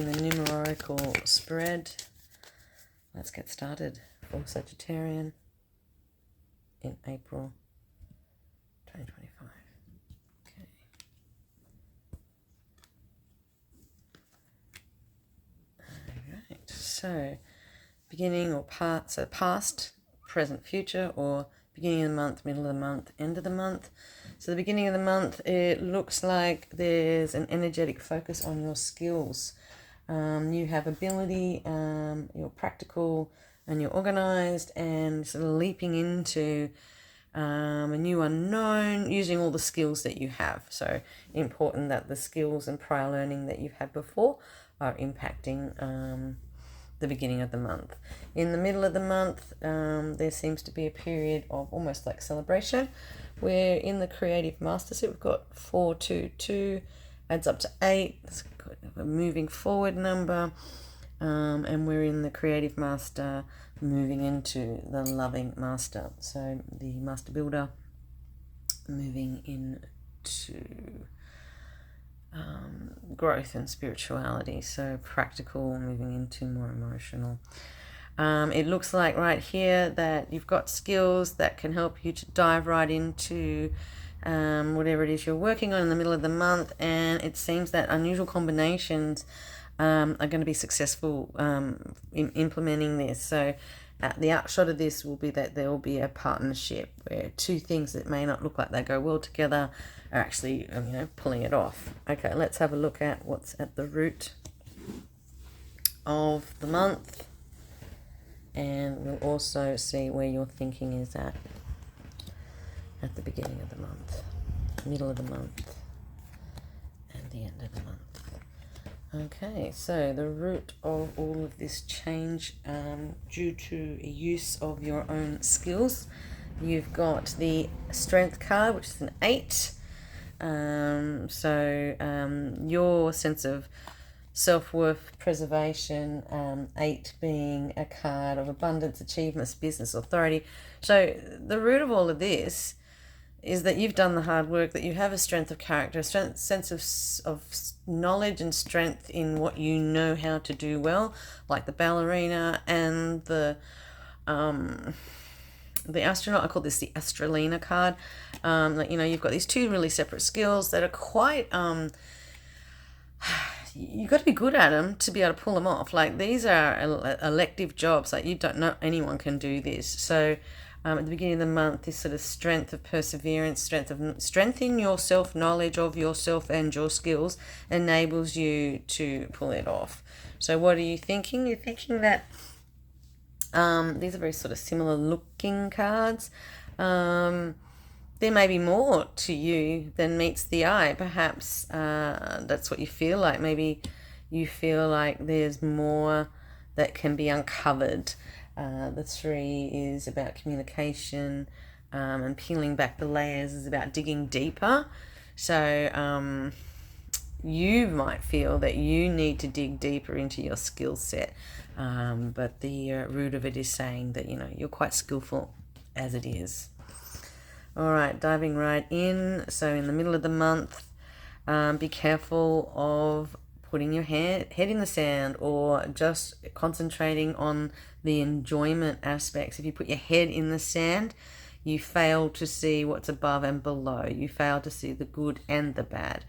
The NumerOracle spread. Let's get started for Sagittarian in April 2025. Okay. Alright, so beginning or part, so past, present, future, or beginning of the month, middle of the month, end of the month. So the beginning of the month, it looks like there's an energetic focus on your skills. You have ability, you're practical and you're organized and sort of leaping into a new unknown using all the skills that you have. So important that the skills and prior learning that you've had before are impacting the beginning of the month. In the middle of the month, there seems to be a period of almost like celebration. We're in the creative master, so we've got 4, 2, 2, adds up to 8. It's a moving forward number, and we're in the creative master, moving into the loving master. So the master builder moving into growth and spirituality. So practical, moving into more emotional. It looks like right here that you've got skills that can help you to dive right into whatever it is you're working on in the middle of the month, and it seems that unusual combinations are going to be successful in implementing this. So the upshot of this will be that there will be a partnership where two things that may not look like they go well together are actually pulling it off. Okay, let's have a look at what's at the root of the month, and we'll also see where your thinking is at the beginning of the month, middle of the month, and the end of the month. Okay, so the root of all of this change due to use of your own skills, you've got the Strength card, which is an 8. Your sense of self-worth, preservation, 8 being a card of abundance, achievements, business, authority. So the root of all of this is that you've done the hard work, that you have a strength of character, a sense of knowledge and strength in what you know how to do well, like the ballerina and the astronaut. I call this the Astralina card. You've got these two really separate skills that are quite you've got to be good at them to be able to pull them off. Like, these are elective jobs. Like, you don't know anyone can do this. So at the beginning of the month, this sort of strength of perseverance, strength in your self-knowledge of yourself and your skills enables you to pull it off. So what are you thinking? You're thinking that these are very sort of similar looking cards. There may be more to you than meets the eye. Perhaps that's what you feel like. Maybe you feel like there's more that can be uncovered. The 3 is about communication, and peeling back the layers is about digging deeper. So you might feel that you need to dig deeper into your skill set, but the root of it is saying that you're quite skillful as it is. All right, diving right in. So in the middle of the month, be careful of putting your head in the sand or just concentrating on the enjoyment aspects. If you put your head in the sand, you fail to see what's above and below. You fail to see the good and the bad.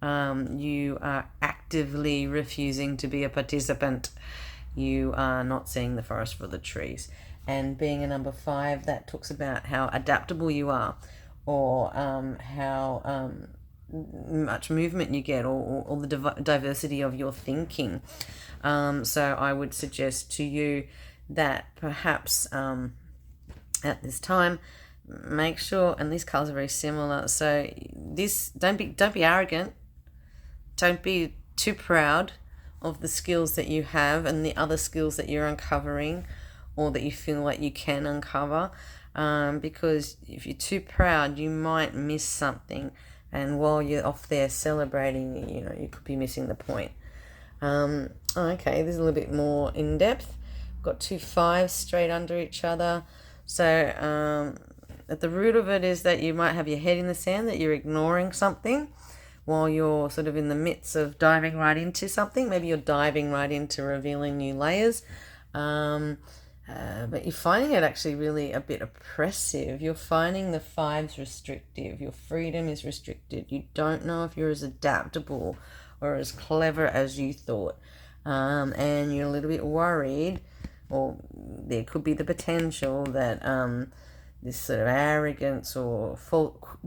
You are actively refusing to be a participant. You are not seeing the forest for the trees. And being a number 5, that talks about how adaptable you are, or how much movement you get, or the diversity of your thinking. So I would suggest to you that perhaps at this time, make sure, and these colors are very similar. So this, don't be arrogant. Don't be too proud of the skills that you have and the other skills that you're uncovering, or that you feel like you can uncover, because if you're too proud, you might miss something, and while you're off there celebrating, you could be missing the point. Okay, this is a little bit more in depth. Got 2 5s straight under each other. So at the root of it is that you might have your head in the sand, that you're ignoring something, while you're sort of in the midst of diving right into something. Maybe you're diving right into revealing new layers. But you're finding it actually really a bit oppressive. You're finding the 5's restrictive. Your freedom is restricted. You don't know if you're as adaptable or as clever as you thought. And you're a little bit worried, or there could be the potential that this sort of arrogance or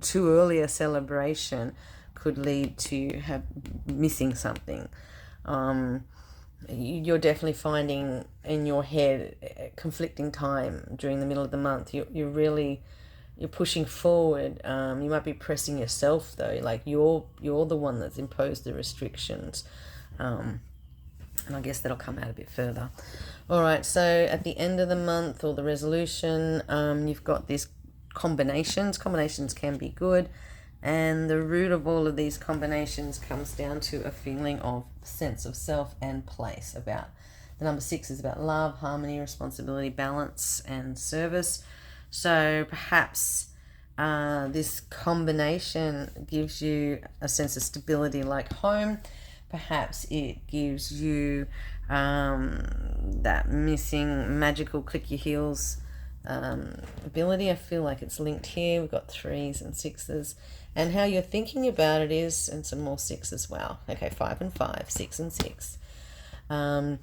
too early a celebration could lead to missing something. You're definitely finding in your head conflicting time during the middle of the month. You're pushing forward. You might be pressing yourself though, like you're the one that's imposed the restrictions. And I guess that'll come out a bit further. All right, so at the end of the month, or the resolution, you've got these combinations. Combinations can be good, and the root of all of these combinations comes down to a feeling of sense of self and place. About the number 6 is about love, harmony, responsibility, balance, and service. So perhaps this combination gives you a sense of stability like home. Perhaps it gives you that missing magical click your heels ability. I feel like it's linked here. We've got 3s and 6s. And how you're thinking about it is, and some more 6 as well. Okay, 5 and 5, 6 and 6. At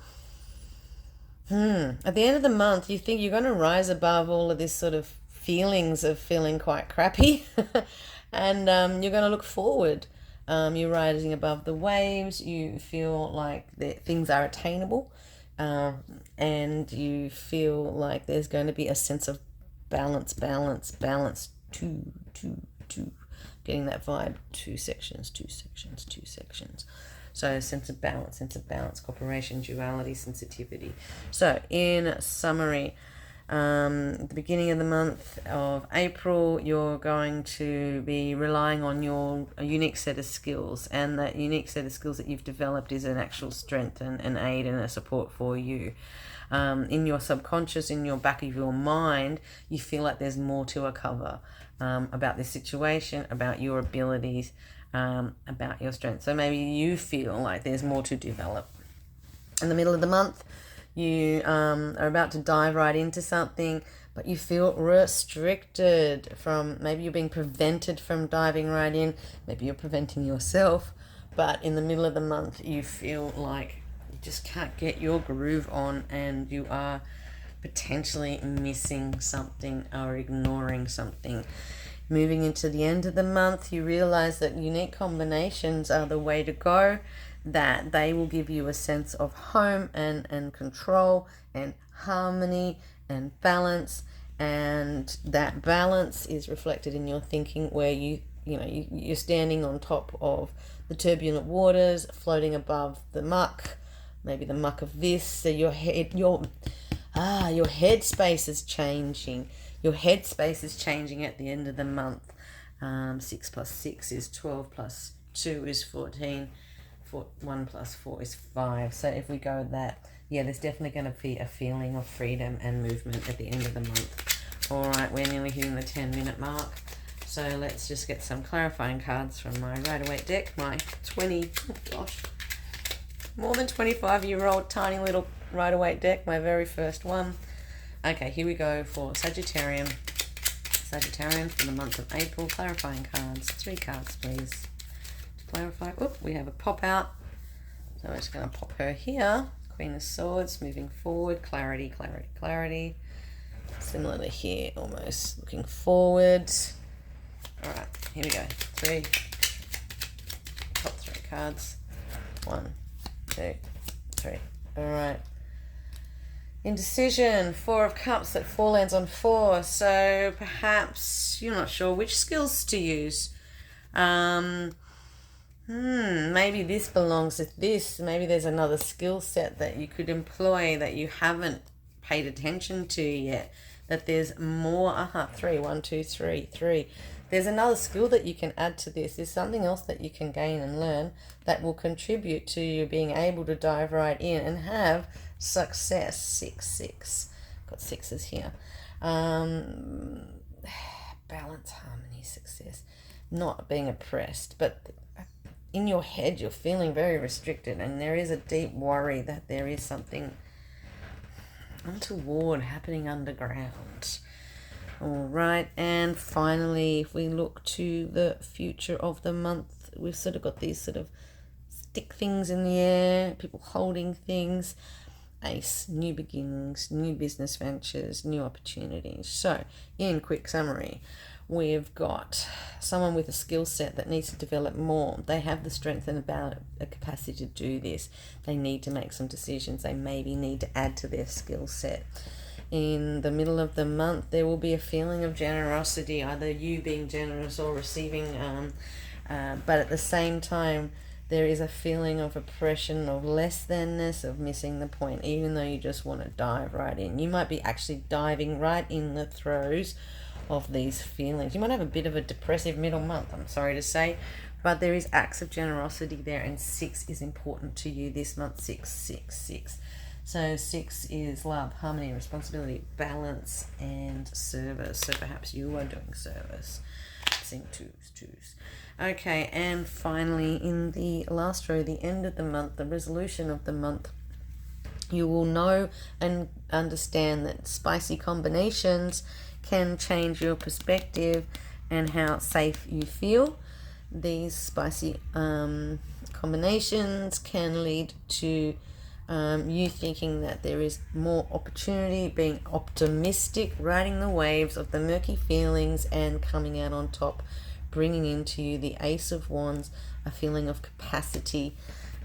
the end of the month, you think you're going to rise above all of this sort of feelings of feeling quite crappy. And you're going to look forward. You're rising above the waves. You feel like things are attainable, and you feel like there's going to be a sense of balance. Two. Getting that vibe. Two sections. So a sense of balance, cooperation, duality, sensitivity. So in summary, at the beginning of the month of April, you're going to be relying on your unique set of skills, and that unique set of skills that you've developed is an actual strength and an aid and a support for you. In your subconscious, in your back of your mind, you feel like there's more to uncover about this situation, about your abilities, about your strength. So maybe you feel like there's more to develop. In the middle of the month, you are about to dive right into something, but you feel restricted from, maybe you're being prevented from diving right in, maybe you're preventing yourself, but in the middle of the month, you feel like you just can't get your groove on, and you are potentially missing something or ignoring something. Moving into the end of the month, you realize that unique combinations are the way to go, that they will give you a sense of home and control and harmony and balance, and that balance is reflected in your thinking, where you're standing on top of the turbulent waters, floating above the muck, maybe the muck of this. So your headspace is changing. Your headspace is changing at the end of the month. 6 plus 6 is 12, plus 2 is 14. 1 plus 4 is 5. So if we go with that, there's definitely going to be a feeling of freedom and movement at the end of the month. All right, we're nearly hitting the 10-minute mark. So let's just get some clarifying cards from my Rider-Waite deck, my more than 25-year-old tiny little Rider-Waite deck, my very first one. Okay, here we go for Sagittarian for the month of April. Clarifying cards. 3 cards, please. To clarify. We have a pop out. So I'm just going to pop her here. Queen of Swords, moving forward. Clarity. Similar to here, almost looking forward. All right, here we go. 3. Top 3 cards. 1, 2, 3. All right. Indecision, 4 of Cups, that 4 lands on 4. So perhaps you're not sure which skills to use. Maybe this belongs with this. Maybe there's another skill set that you could employ that you haven't paid attention to yet. That there's more. 3. 1, 2, 3. 3. There's another skill that you can add to this. There's something else that you can gain and learn that will contribute to you being able to dive right in and have success. 6, 6. Got 6s here. Balance, harmony, success. Not being oppressed, but in your head you're feeling very restricted, and there is a deep worry that there is something untoward happening underground. All right, and finally, if we look to the future of the month, we've sort of got these sort of stick things in the air, people holding things. Ace, new beginnings, new business ventures, new opportunities. So, in quick summary, we've got someone with a skill set that needs to develop more. They have the strength and a capacity to do this. They need to make some decisions. They maybe need to add to their skill set. In the middle of the month, there will be a feeling of generosity, either you being generous or receiving, but at the same time, there is a feeling of oppression, of less thanness, of missing the point, even though you just want to dive right in. You might be actually diving right in the throes of these feelings. You might have a bit of a depressive middle month, I'm sorry to say, but there is acts of generosity there, and 6 is important to you this month. 6, 6, 6. So 6 is love, harmony, responsibility, balance, and service. So perhaps you are doing service. Sing 2s. Okay, and finally, in the last row, the end of the month, the resolution of the month, you will know and understand that spicy combinations can change your perspective and how safe you feel. These spicy combinations can lead to you thinking that there is more opportunity, being optimistic, riding the waves of the murky feelings and coming out on top, bringing into you the Ace of Wands, a feeling of capacity.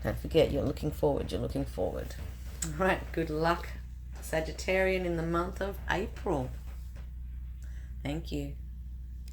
Don't forget, you're looking forward. All right, good luck, Sagittarian, in the month of April. Thank you.